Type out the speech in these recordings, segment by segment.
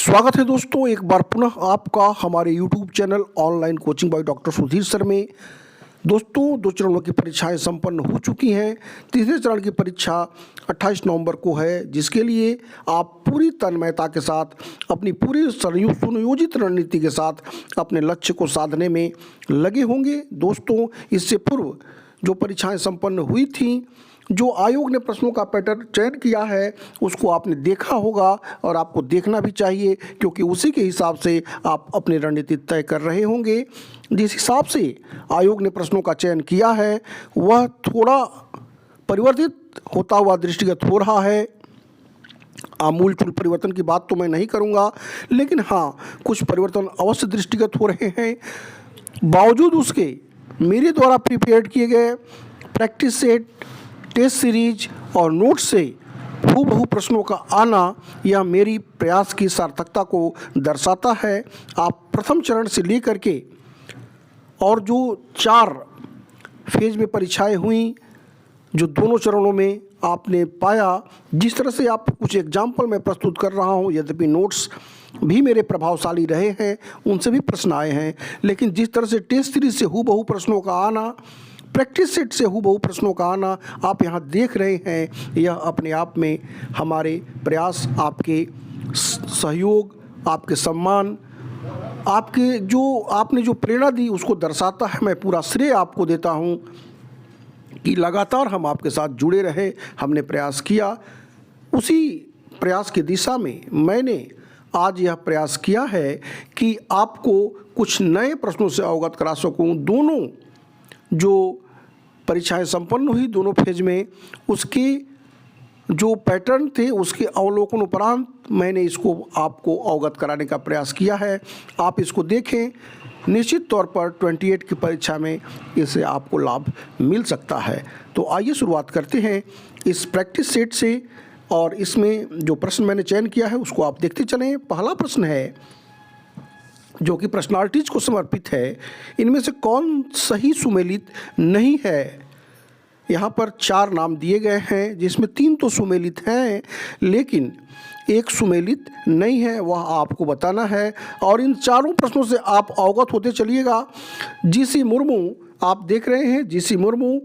स्वागत है दोस्तों, एक बार पुनः आपका हमारे YouTube channel online coaching by doctor Sudhir sir में। दोस्तों, 2 चरणों की परीक्षाएं संपन्न हो चुकी हैं। तीसरे चरण की परीक्षा 28 नवंबर को है, जिसके लिए आप पूरी तन्मयता के साथ अपनी पूरी सुनियोजित रणनीति के साथ अपने लक्ष्य को साधने में लगे होंगे। दोस्तों, इससे पूर्व जो परीक्षाएं संपन्न हुई थीं, जो आयोग ने प्रश्नों का पैटर्न चयन किया है, उसको आपने देखा होगा और आपको देखना भी चाहिए, क्योंकि उसी के हिसाब से आप अपनी रणनीति तय कर रहे होंगे। जिस हिसाब से आयोग ने प्रश्नों का चयन किया है वह थोड़ा परिवर्तित होता हुआ दृष्टिगत हो रहा है। आमूलचूल परिवर्तन की बात तो मैं नहीं करूंगा, लेकिन हाँ, कुछ परिवर्तन अवश्य दृष्टिगत हो रहे हैं। बावजूद उसके मेरे द्वारा प्रिपेयर किए गए प्रैक्टिस सेट, टेस्ट सीरीज और नोट्स से हूबहू प्रश्नों का आना यह मेरी प्रयास की सार्थकता को दर्शाता है। आप प्रथम चरण से लेकर के और जो 4 फेज में परीक्षाएं हुई, जो दोनों चरणों में आपने पाया, जिस तरह से आप कुछ एग्जाम्पल मैं प्रस्तुत कर रहा हूं, यद्यपि नोट्स भी मेरे प्रभावशाली रहे हैं, उनसे भी प्रश्न आए हैं, लेकिन जिस तरह से टेस्ट सीरीज से हूबहू प्रश्नों का आना, प्रैक्टिस सेट से हूबहू प्रश्नों का आना आप यहाँ देख रहे हैं, यह अपने आप में हमारे प्रयास, आपके सहयोग, आपके सम्मान, आपने जो प्रेरणा दी उसको दर्शाता है। मैं पूरा श्रेय आपको देता हूँ कि लगातार हम आपके साथ जुड़े रहे, हमने प्रयास किया। उसी प्रयास की दिशा में मैंने आज यह प्रयास किया है कि आपको कुछ नए प्रश्नों से अवगत करा सकूँ। दोनों जो परीक्षाएं संपन्न हुई दोनों फेज में, उसके जो पैटर्न थे उसके अवलोकन उपरांत मैंने इसको आपको अवगत कराने का प्रयास किया है। आप इसको देखें, निश्चित तौर पर 28 की परीक्षा में इससे आपको लाभ मिल सकता है। तो आइए शुरुआत करते हैं इस प्रैक्टिस सेट से, और इसमें जो प्रश्न मैंने चयन किया है उसको आप देखते चलें। पहला प्रश्न है जो कि पर्सनालिटीज को समर्पित है, इनमें से कौन सही सुमेलित नहीं है। यहाँ पर 4 नाम दिए गए हैं, जिसमें 3 तो सुमेलित हैं, लेकिन एक सुमेलित नहीं है, वह आपको बताना है। और इन चारों प्रश्नों से आप अवगत होते चलिएगा। जीसी मुर्मू आप देख रहे हैं, जीसी मुर्मू,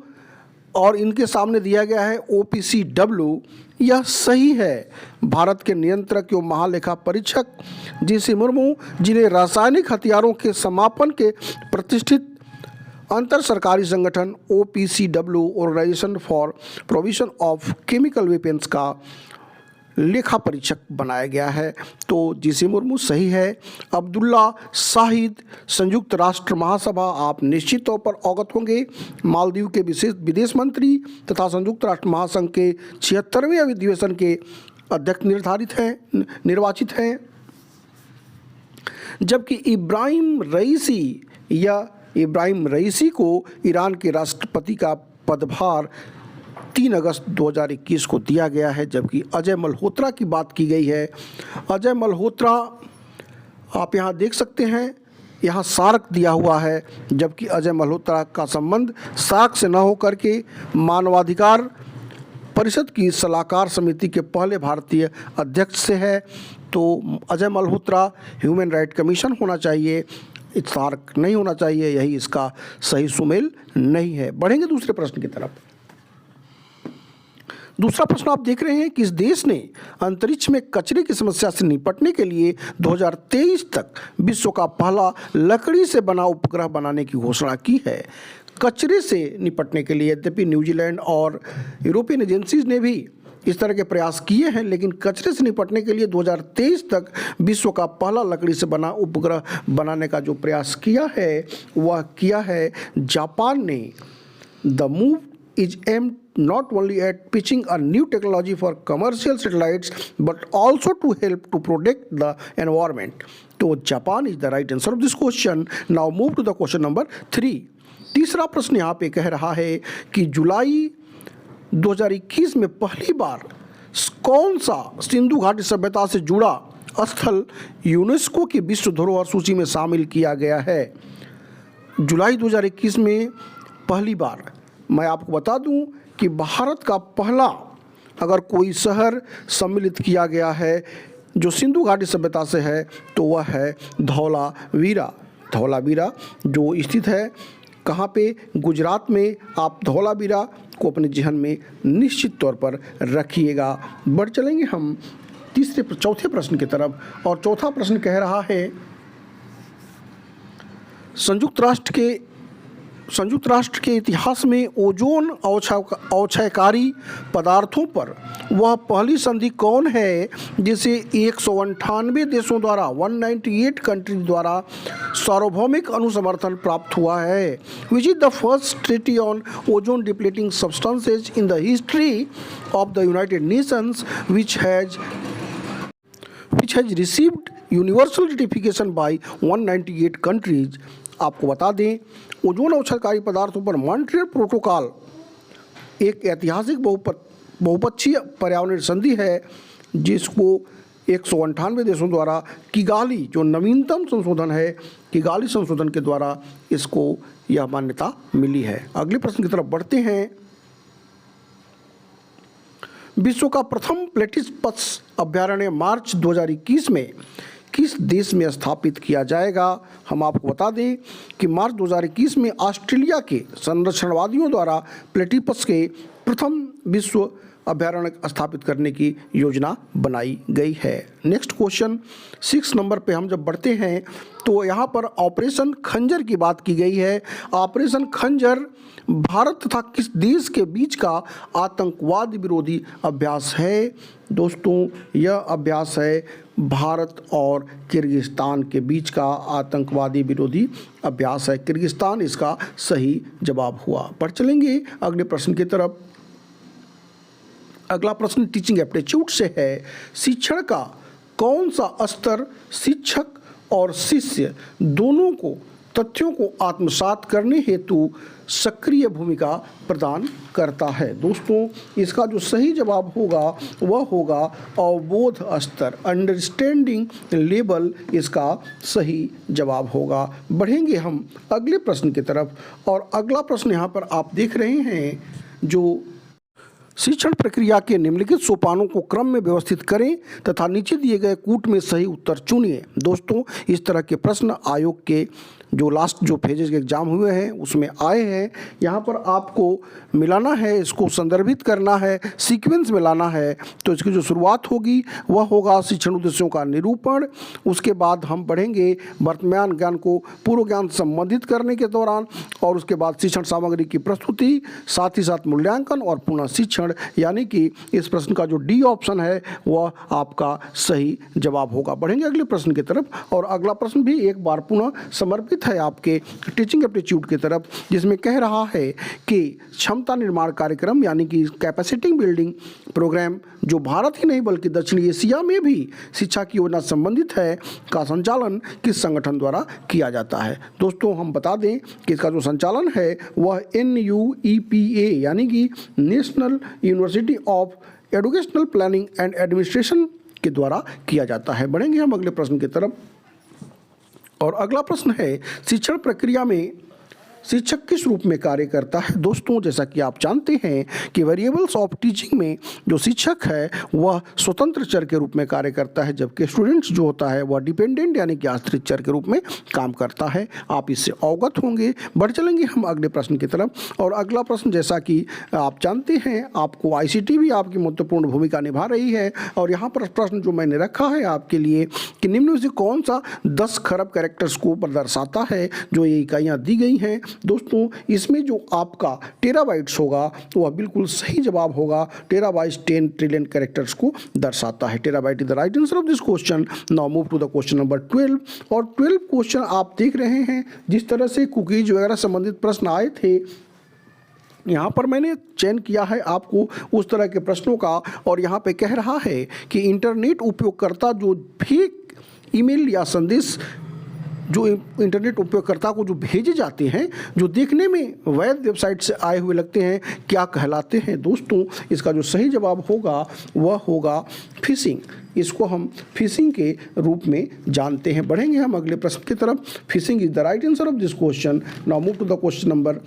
और इनके सामने दिया गया है OPCW, यह सही है। भारत के नियंत्रक एवं महालेखा परीक्षक जीसी मुर्मू, जिन्हें रासायनिक हथियारों के समापन के प्रतिष्ठित अंतर सरकारी संगठन OPCW, organisation for provision of chemical weapons का लेखा परीक्षक बनाया गया है। तो जीसी मुर्मू सही है। अब्दुल्ला शाहिद, संयुक्त राष्ट्र महासभा, आप निश्चित तौर पर अवगत होंगे, मालदीव के विशेष विदेश मंत्री तथा संयुक्त राष्ट्र महासंघ के 76वें अधिवेशन के अध्यक्ष निर्वाचित हैं। जबकि इब्राहिम रईसी को ईरान के राष्ट्रपति का पदभार 3 अगस्त 2021 को दिया गया है। जबकि अजय मल्होत्रा की बात की गई है। अजय मल्होत्रा आप यहाँ देख सकते हैं, यहाँ सार्क दिया हुआ है, जबकि अजय मल्होत्रा का संबंध सार्क से न होकर के मानवाधिकार परिषद की सलाहकार समिति के पहले भारतीय अध्यक्ष से है। तो Ajay Malhotra human right commission होना चाहिए, सार्क नहीं होना चाहिए, यही इसका सही सुमेल नहीं है। बढ़ेंगे दूसरे प्रश्न की तरफ। दूसरा प्रश्न आप देख रहे हैं, किस देश ने अंतरिक्ष में कचरे की समस्या से निपटने के लिए 2023 तक विश्व का पहला लकड़ी से बना उपग्रह बनाने की घोषणा की है। कचरे से निपटने के लिए यद्यपि न्यूजीलैंड और यूरोपियन एजेंसीज ने भी इस तरह के प्रयास किए हैं, लेकिन कचरे से निपटने के लिए 2023 तक विश्व का पहला लकड़ी से बना उपग्रह बनाने का जो प्रयास किया है वह किया है जापान ने। The move is aimed not only at pitching a new technology for commercial satellites but also to help to protect the environment. So Japan is the right answer of this question. Now move to the question number 3. तीसरा प्रश्न यहाँ पे कह रहा है कि जुलाई 2021 में पहली बार कौन सा सिंधु घाटी सभ्यता से जुड़ा स्थल यूनेस्को की विश्व धरोहर सूची में शामिल किया गया है। जुलाई 2021 में पहली बार, मैं आपको बता दूं कि भारत का पहला अगर कोई शहर सम्मिलित किया गया है जो सिंधु घाटी सभ्यता से है तो वह है धौलावीरा। धौलावीरा जो स्थित है कहाँ पे, गुजरात में। आप धौलावीरा को अपने जहन में निश्चित तौर पर रखिएगा। बढ़ चलेंगे हम चौथे प्रश्न की तरफ, और चौथा प्रश्न कह रहा है संयुक्त राष्ट्र के इतिहास में ओजोन अवक्षयकारी पदार्थों पर वह पहली संधि कौन है जिसे 198 देशों द्वारा 198 कंट्रीज द्वारा सार्वभौमिक अनुसमर्थन प्राप्त हुआ है? Which is the first treaty on ozone depleting substances in the history of the United Nations which has received universal ratification by 198 countries? आपको बता दें, ओजोन अवक्षयकारी पदार्थों पर मॉन्ट्रियल प्रोटोकॉल एक ऐतिहासिक बहुपक्षीय पर्यावरण संधि है जिसको 198 देशों द्वारा किगाली, जो नवीनतम संशोधन है, किगाली संशोधन के द्वारा इसको यह मान्यता मिली है। अगले प्रश्न की तरफ बढ़ते हैं। विश्व का प्रथम प्लेटिपस अभ्यारण्य मार्च 2021 में किस देश में स्थापित किया जाएगा? हम आपको बता दें कि मार्च 2021 में ऑस्ट्रेलिया के संरक्षणवादियों द्वारा प्लेटिपस के प्रथम विश्व अभ्यारण्य स्थापित करने की योजना बनाई गई है। नेक्स्ट क्वेश्चन 6 नंबर पे हम जब बढ़ते हैं तो यहाँ पर ऑपरेशन खंजर की बात की गई है। ऑपरेशन खंजर भारत तथा किस देश के बीच का आतंकवाद विरोधी अभ्यास है? दोस्तों, यह अभ्यास है भारत और किर्गिस्तान के बीच का आतंकवादी विरोधी अभ्यास है। किर्गिस्तान इसका सही जवाब हुआ। बढ़ चलेंगे अगले प्रश्न की तरफ। अगला प्रश्न टीचिंग एप्टीट्यूड से है। शिक्षण का कौन सा स्तर शिक्षक और शिष्य दोनों को तथ्यों को आत्मसात करने हेतु सक्रिय भूमिका प्रदान करता है? दोस्तों, इसका जो सही जवाब होगा वह होगा अवबोध स्तर, अंडरस्टैंडिंग लेवल इसका सही जवाब होगा। बढ़ेंगे हम अगले प्रश्न की तरफ, और अगला प्रश्न यहाँ पर आप देख रहे हैं जो शिक्षण प्रक्रिया के निम्नलिखित सोपानों को क्रम में व्यवस्थित करें तथा नीचे दिए गए कूट में सही उत्तर चुनिए। दोस्तों, इस तरह के प्रश्न आयोग के जो लास्ट जो फेजेस के एग्जाम हुए हैं उसमें आए हैं। यहाँ पर आपको मिलाना है, इसको संदर्भित करना है, सीक्वेंस में लाना है। तो इसकी जो शुरुआत होगी वह होगा शिक्षण उद्देश्यों का निरूपण। उसके बाद हम बढ़ेंगे वर्तमान ज्ञान को पूर्व ज्ञान से संबंधित करने के दौरान, और उसके बाद शिक्षण सामग्री की प्रस्तुति, साथ ही साथ मूल्यांकन और पुनः शिक्षण। यानी कि इस प्रश्न का जो डी ऑप्शन है वह आपका सही जवाब होगा। बढ़ेंगे अगले प्रश्न की तरफ, और अगला प्रश्न भी एक बार पुनः समर्पित है आपके टीचिंग एप्टीट्यूड की तरफ, जिसमें कह रहा है कि क्षमता निर्माण कार्यक्रम यानी कि कैपेसिटी बिल्डिंग प्रोग्राम जो भारत ही नहीं बल्कि दक्षिण एशिया में भी शिक्षा की योजना संबंधित है का संचालन किस संगठन द्वारा किया जाता है? दोस्तों, हम बता दें कि इसका जो संचालन है वह NUEPA यानी कि national university of educational planning and administration के द्वारा किया जाता है। बढ़ेंगे हम अगले प्रश्न की तरफ, और अगला प्रश्न है शिक्षण प्रक्रिया में शिक्षक किस रूप में कार्य करता है? दोस्तों, जैसा कि आप जानते हैं कि वेरिएबल्स ऑफ टीचिंग में जो शिक्षक है वह स्वतंत्र चर के रूप में कार्य करता है, जबकि स्टूडेंट्स जो होता है वह डिपेंडेंट यानी कि आश्रित चर के रूप में काम करता है। आप इससे अवगत होंगे। बढ़ चलेंगे हम अगले प्रश्न की तरफ, और अगला प्रश्न जैसा कि आप जानते हैं आपको ICT भी आपकी महत्वपूर्ण भूमिका निभा रही है, और यहाँ पर प्रश्न जो मैंने रखा है आपके लिए कि निम्न में से कौन सा 10 खरब कैरेक्टर्स को दर्शाता है? जो ये इकाइयाँ दी गई हैं दोस्तों, इसमें जो आपका टेराबाइट्स होगा वह बिल्कुल सही जवाब होगा। टेराबाइट्स 10 ट्रिलियन कैरेक्टर्स को दर्शाता है। Terabyte is the right answer of this question. Now move to the question number 12, और 12 क्वेश्चन आप देख रहे हैं जिस तरह से कुकीज वगैरह संबंधित प्रश्न आए थे, यहाँ पर मैंने चयन किया है आपको उस तरह के प्रश्नों का, और यहाँ पे कह रहा है कि इंटरनेट उपयोगकर्ता जो फेक ईमेल या संदेश जो इंटरनेट उपयोगकर्ता को जो भेजे जाते हैं जो देखने में वैध वेबसाइट से आए हुए लगते हैं, क्या कहलाते हैं? दोस्तों, इसका जो सही जवाब होगा वह होगा फिशिंग। इसको हम फिशिंग के रूप में जानते हैं। बढ़ेंगे हम अगले प्रश्न की तरफ। Phishing is the right answer of this question. Now move to the question number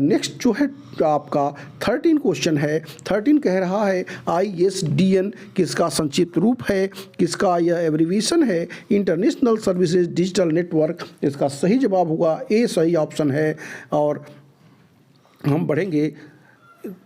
next जो है आपका 13 क्वेश्चन है। 13 कह रहा है ISDN किसका संक्षिप्त रूप है, किसका यह एब्रीविएशन है? International services digital network. इसका सही जवाब होगा ए, सही ऑप्शन है। और हम बढ़ेंगे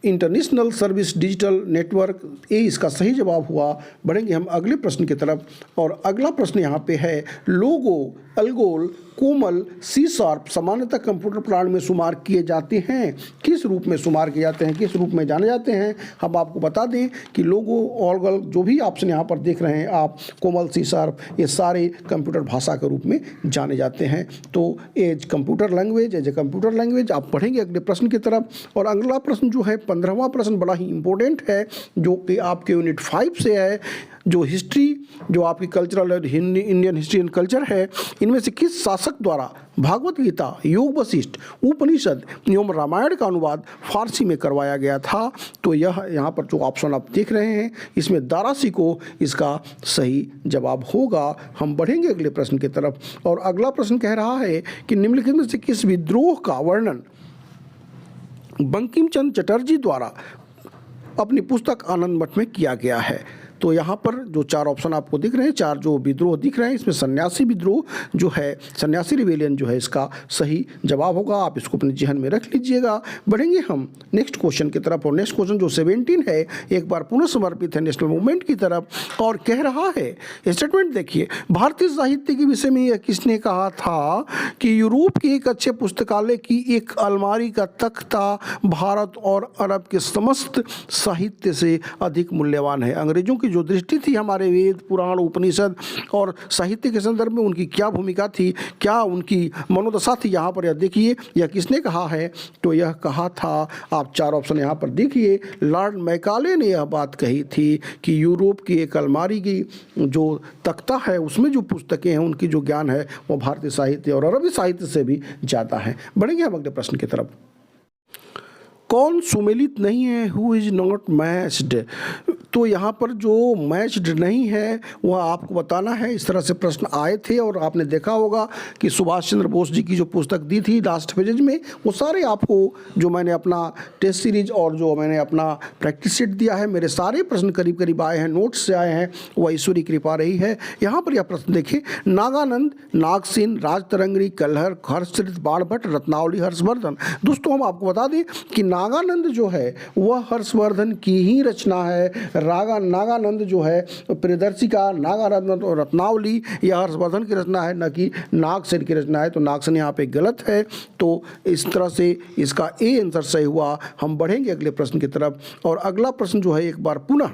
इंटरनेशनल सर्विस डिजिटल नेटवर्क, ए इसका सही जवाब हुआ। बढ़ेंगे हम अगले प्रश्न की तरफ और अगला प्रश्न यहाँ पे है लोगो, अलगोल, कोमल, सी शार्प सामान्यतः कंप्यूटर प्लांट में शुमार किए जाते हैं। किस रूप में शुमार किए जाते हैं, किस रूप में जाने जाते हैं? हम आपको बता दें कि लोगो, अलगोल, जो भी ऑप्शन यहाँ पर देख रहे हैं आप, कोमल, सी शार्प, ये सारे कंप्यूटर भाषा के रूप में जाने जाते हैं। तो as computer language, as a computer language. आप पढ़ेंगे अगले प्रश्न की तरफ। और अगला प्रश्न जो है 15वां प्रश्न बड़ा ही इंपॉर्टेंट है, जो कि आपके यूनिट 5 से है। जो हिस्ट्री, जो आपकी कल्चरल और इंडियन हिस्ट्री एंड कल्चर है, इनमें से किस शासक द्वारा भागवत गीता, योग वशिष्ठ, उपनिषद एवं रामायण का अनुवाद फारसी में करवाया गया था? तो यह यहाँ पर जो ऑप्शन आप देख रहे हैं, इसमें दारासी को इसका सही जवाब होगा। हम बढ़ेंगे अगले प्रश्न की तरफ और अगला प्रश्न कह रहा है कि निम्नलिखित में से किस विद्रोह का वर्णन बंकिम चंद्र चटर्जी द्वारा अपनी पुस्तक आनंद मठ में किया गया है? तो यहाँ पर जो 4 ऑप्शन आपको दिख रहे हैं, 4 जो विद्रोह दिख रहे हैं, इसमें सन्यासी विद्रोह जो है, सन्यासी रिवेलियन जो है, इसका सही जवाब होगा। आप इसको अपने जहन में रख लीजिएगा। बढ़ेंगे हम नेक्स्ट क्वेश्चन की तरफ और नेक्स्ट क्वेश्चन जो 17 है, एक बार पुनः समर्पित है नेशनल मूवमेंट की तरफ और कह रहा है, स्टेटमेंट देखिए, भारतीय साहित्य के विषय में यह किसने कहा था कि यूरोप के एक अच्छे पुस्तकालय की एक अलमारी का तख्ता भारत और अरब के समस्त साहित्य से अधिक मूल्यवान है? अंग्रेजों की जो दृष्टि थी हमारे वेद, पुराण, उपनिषद और साहित्य के संदर्भ में, उनकी क्या भूमिका थी, क्या उनकी मनोदशा थी, यहाँ पर यह देखिए यह किसने कहा है? तो यह कहा था, आप 4 ऑप्शन यहाँ पर देखिए, लॉर्ड मैकाले ने यह बात कही थी कि यूरोप की एक अलमारी की जो तख्ता है उसमें जो पुस्तकें हैं, उनकी जो ज्ञान है वो भारतीय साहित्य और अरबी साहित्य से भी ज़्यादा है। बढ़ेंगे हम अगले प्रश्न की तरफ। कौन सुमेलित नहीं है? Who is not matched? तो यहाँ पर जो मैच्ड नहीं है वह आपको बताना है। इस तरह से प्रश्न आए थे और आपने देखा होगा कि सुभाष चंद्र बोस जी की जो पुस्तक दी थी लास्ट पेजेज में, वो सारे आपको, जो मैंने अपना टेस्ट सीरीज और जो मैंने अपना प्रैक्टिस सेट दिया है, मेरे सारे प्रश्न करीब करीब आए हैं, नोट्स से आए हैं, वह ईश्वरी कृपा रही है। यहाँ पर यह प्रश्न देखिए, नागानंद, नागसेन, राजतरंगिणी, कलहर, हर्षचरित, बाणभट्ट, रत्नावली, हर्षवर्धन। दोस्तों हम आपको बता दें कि नागानंद जो है वह हर्षवर्धन की ही रचना है। नागानंद जो है प्रियदर्शी का, नागानंद और रत्नावली यह हर्षवर्धन की रचना है, न कि नागसेन की रचना है। तो नागसेन यहाँ पे गलत है। तो इस तरह से इसका ए आंसर सही हुआ। हम बढ़ेंगे अगले प्रश्न की तरफ और अगला प्रश्न जो है एक बार पुनः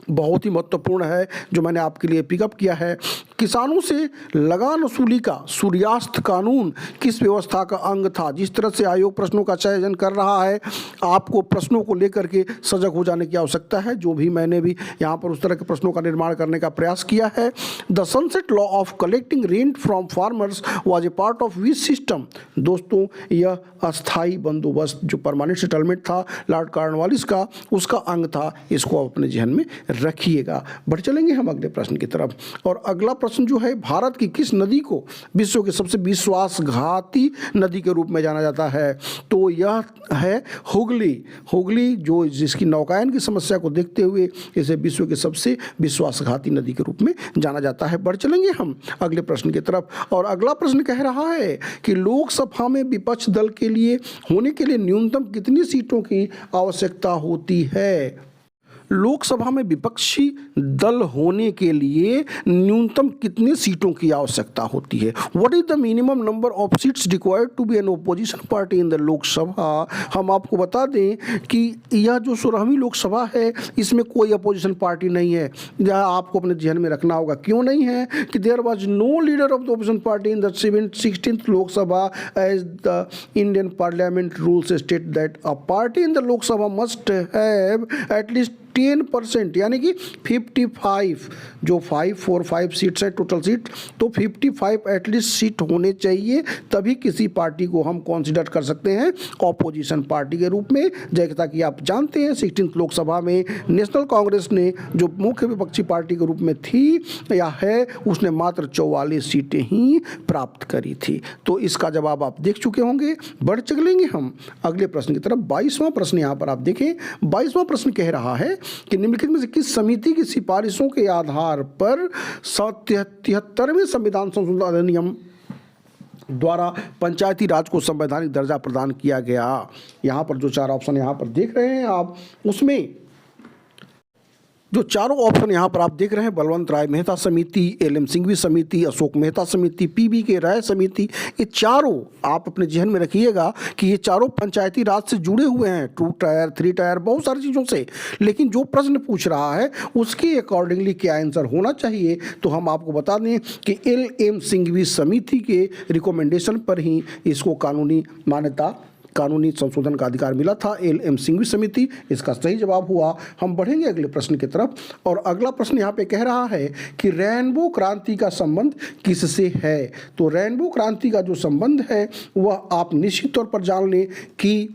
बहुत ही महत्वपूर्ण है, जो मैंने आपके लिए पिकअप किया है। किसानों से लगान वसूली का सूर्यास्त कानून किस व्यवस्था का अंग था? जिस तरह से आयोग प्रश्नों का चयन कर रहा है, आपको प्रश्नों को लेकर के सजग हो जाने की आवश्यकता है। जो भी मैंने भी यहाँ पर उस तरह के प्रश्नों का निर्माण करने का प्रयास किया है। The sunset law of collecting rent from farmers was a part of which system? दोस्तों यह अस्थाई बंदोबस्त जो परमानेंट सेटलमेंट था लॉर्ड कॉर्नवालिस का, उसका अंग था। इसको आप अपने जहन में रखिएगा। बढ़ चलेंगे हम अगले प्रश्न की तरफ और अगला प्रश्न जो है, भारत की किस नदी को विश्व की सबसे विश्वासघाती नदी के रूप में जाना जाता है? तो यह है हुगली। हुगली जो जिसकी नौकायन की समस्या को देखते हुए इसे विश्व की सबसे विश्वासघाती नदी के रूप में जाना जाता है। बढ़ चलेंगे हम अगले प्रश्न की तरफ और अगला प्रश्न कह रहा है कि लोकसभा में विपक्ष दल के लिए होने के लिए न्यूनतम कितनी सीटों की आवश्यकता होती है? लोकसभा में विपक्षी दल होने के लिए न्यूनतम कितने सीटों की आवश्यकता होती है? What is the minimum number of seats required to be an opposition party in the Lok Sabha? हम आपको बता दें कि यह जो 16वीं लोकसभा है इसमें कोई अपोजिशन पार्टी नहीं है। यह आपको अपने ध्यान में रखना होगा। क्यों नहीं है? कि there was no leader of the opposition party in the 16th Lok Sabha as the Indian parliament rules state that a party in the Lok Sabha must have at least 10%, यानी कि 55, जो 545 सीट्स है टोटल सीट, तो 55 एटलीस्ट सीट होने चाहिए, तभी किसी पार्टी को हम कंसिडर कर सकते हैं ऑपोजिशन पार्टी के रूप में। जैसा कि आप जानते हैं 16th लोकसभा में नेशनल कांग्रेस ने जो मुख्य विपक्षी पार्टी के रूप में थी या है, उसने मात्र 44 सीटें ही प्राप्त करी थी। तो इसका जवाब आप देख चुके होंगे। बढ़ चलेंगे हम अगले प्रश्न की तरफ। 22वां प्रश्न यहाँ पर आप देखें। 22वां प्रश्न कह रहा है कि निम्नलिखित में से किस समिति की सिफारिशों के आधार पर 73वें संविधान संशोधन अधिनियम द्वारा पंचायती राज को संवैधानिक दर्जा प्रदान किया गया। यहाँ पर जो 4 ऑप्शन यहाँ पर देख रहे हैं आप, उसमें जो चारों ऑप्शन यहाँ पर आप देख रहे हैं, बलवंत राय मेहता समिति, एल.एम. सिंघवी समिति, अशोक मेहता समिति, पी.बी. के राय समिति, ये चारों आप अपने जहन में रखिएगा कि ये चारों पंचायती राज से जुड़े हुए हैं, 2 टायर 3 टायर बहुत सारी चीज़ों से। लेकिन जो प्रश्न पूछ रहा है उसके अकॉर्डिंगली क्या आंसर होना चाहिए, तो हम आपको बता दें कि एल.एम. सिंघवी समिति के रिकमेंडेशन पर ही इसको कानूनी संशोधन का अधिकार मिला था, एल.एम. सिंघवी समिति। इसका सही जवाब हुआ। हम बढ़ेंगे अगले प्रश्न की तरफ, और अगला प्रश्न यहाँ पे कह रहा है कि रेनबो क्रांति का संबंध किससे है। तो रेनबो क्रांति का जो संबंध है वह आप निश्चित तौर पर जान लें कि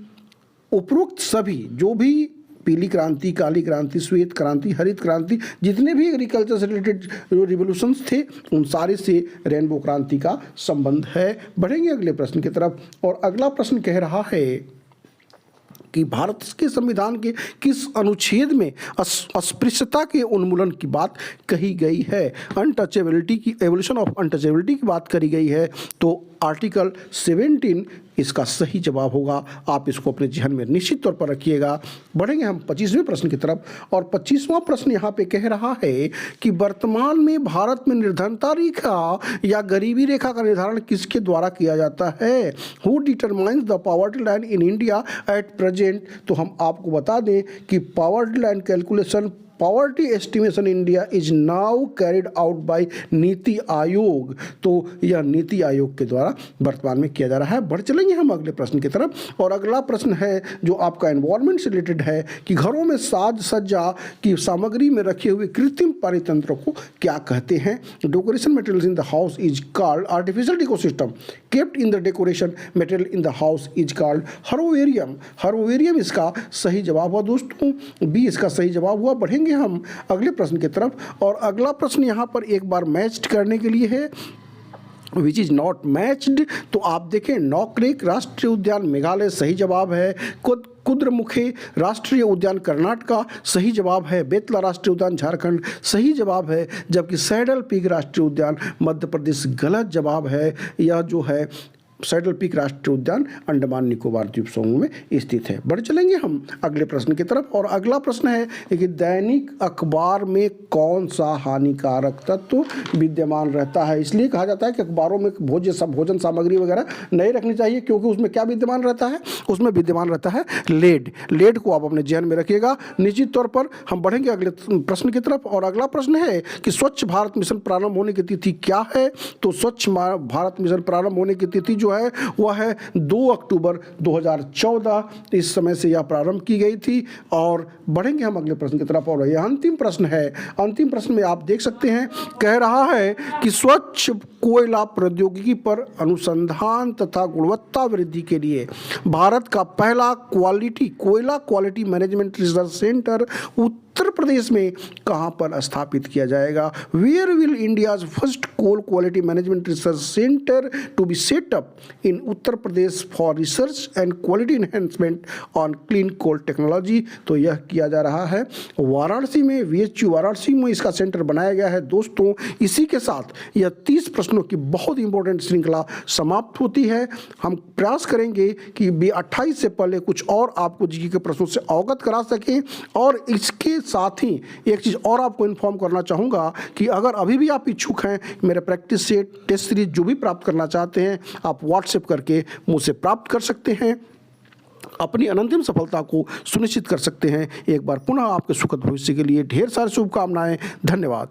उपरोक्त सभी जो भी पीली क्रांति, काली क्रांति, श्वेत क्रांति, हरित क्रांति, जितने भी एग्रीकल्चर से रिलेटेड जो रिवोल्यूशंस थे, उन सारे से रेनबो क्रांति का संबंध है। बढ़ेंगे अगले प्रश्न की तरफ, और अगला प्रश्न कह रहा है कि भारत के संविधान के किस अनुच्छेद में अस्पृश्यता के उन्मूलन की बात कही गई है। अनटचेबिलिटी की, एवोल्यूशन ऑफ अनटचेबिलिटी की बात करी गई है। तो आर्टिकल 17 इसका सही जवाब होगा। आप इसको अपने जहन में निश्चित तौर पर रखिएगा। बढ़ेंगे हम 25वें प्रश्न की तरफ, और 25वां प्रश्न यहाँ पे कह रहा है कि वर्तमान में भारत में निर्धनता रेखा या गरीबी रेखा का निर्धारण किसके द्वारा किया जाता है। Who determines the poverty line in India at present. तो हम आपको बता दें कि poverty line calculation, poverty estimation India is now carried out by NITI Aayog. तो यह नीति आयोग के द्वारा वर्तमान में किया जा रहा है। बढ़ चलेंगे हम अगले प्रश्न की तरफ, और अगला प्रश्न है जो आपका एनवायरनमेंट से रिलेटेड है कि घरों में साज सज्जा की सामग्री में रखे हुए कृत्रिम परितंत्र को क्या कहते हैं। Decoration materials in the house is called artificial ecosystem kept in the decoration material in the house is called herbarium. Herbarium इसका सही जवाब हुआ दोस्तों, बी इसका सही जवाब हुआ। बढ़ेंगे हम अगले प्रश्न की तरफ, और अगला प्रश्न यहां पर एक बार मैच्ड करने के लिए है, विच इज़ नॉट मैच्ड। तो आप देखें, नौकरेक राष्ट्रीय उद्यान मेघालय सही जवाब है, कुद्रेमुख राष्ट्रीय उद्यान कर्नाटका सही जवाब है, बेतला राष्ट्रीय उद्यान झारखंड सही जवाब है, जबकि सैडल पीक राष्ट्रीय उद्यान मध्य प्रदेश गलत जवाब है। यह जो है सैडल पीक राष्ट्रीय उद्यान अंडमान निकोबार द्वीप समूह में स्थित है। बढ़ चलेंगे हम अगले प्रश्न की तरफ, और अगला प्रश्न है कि दैनिक अखबार में कौन सा हानिकारक तत्व विद्यमान रहता है। इसलिए कहा जाता है कि अखबारों में भोजन सामग्री वगैरह नहीं रखनी चाहिए, क्योंकि उसमें क्या विद्यमान रहता है, उसमें विद्यमान रहता है लेड। लेड को आप अपने जहन में रखिएगा निश्चित तौर पर। हम बढ़ेंगे अगले प्रश्न की तरफ, और अगला प्रश्न है कि स्वच्छ भारत मिशन प्रारंभ होने की तिथि क्या है। तो स्वच्छ भारत मिशन प्रारंभ होने की तिथि जो है वह है 2 अक्टूबर 2014। इस समय से यह प्रारंभ की गई थी। और बढ़ेंगे हम अगले प्रश्न की तरफ, और यह अंतिम प्रश्न है। अंतिम प्रश्न में आप देख सकते हैं, कह रहा है कि स्वच्छ कोयला प्रौद्योगिकी पर अनुसंधान तथा गुणवत्ता वृद्धि के लिए भारत का पहला कोयला quality management research centre Uttar Pradesh में कहां पर स्थापित किया जाएगा। Where will India's first coal quality management research centre to be set up in Uttar Pradesh for research and quality enhancement on clean coal technology. तो यह किया जा रहा है वाराणसी में, VHU वाराणसी में इसका सेंटर बनाया गया है। दोस्तों, इसी के साथ यह 30 प्रश्नों की बहुत इंपॉर्टेंट श्रृंखला समाप्त होती है। हम प्रयास करेंगे कि 28 से पहले कुछ और आपको जीके के प्रश्नों से अवगत करा सकें। और इसके साथ ही एक चीज़ और आपको इन्फॉर्म करना चाहूँगा कि अगर अभी भी आप इच्छुक हैं मेरे प्रैक्टिस सेट, टेस्ट सीरीज जो भी प्राप्त करना चाहते हैं, आप व्हाट्सएप करके मुझसे प्राप्त कर सकते हैं, अपनी अनंतिम सफलता को सुनिश्चित कर सकते हैं। एक बार पुनः आपके सुखद भविष्य के लिए ढेर सारी शुभकामनाएं। धन्यवाद।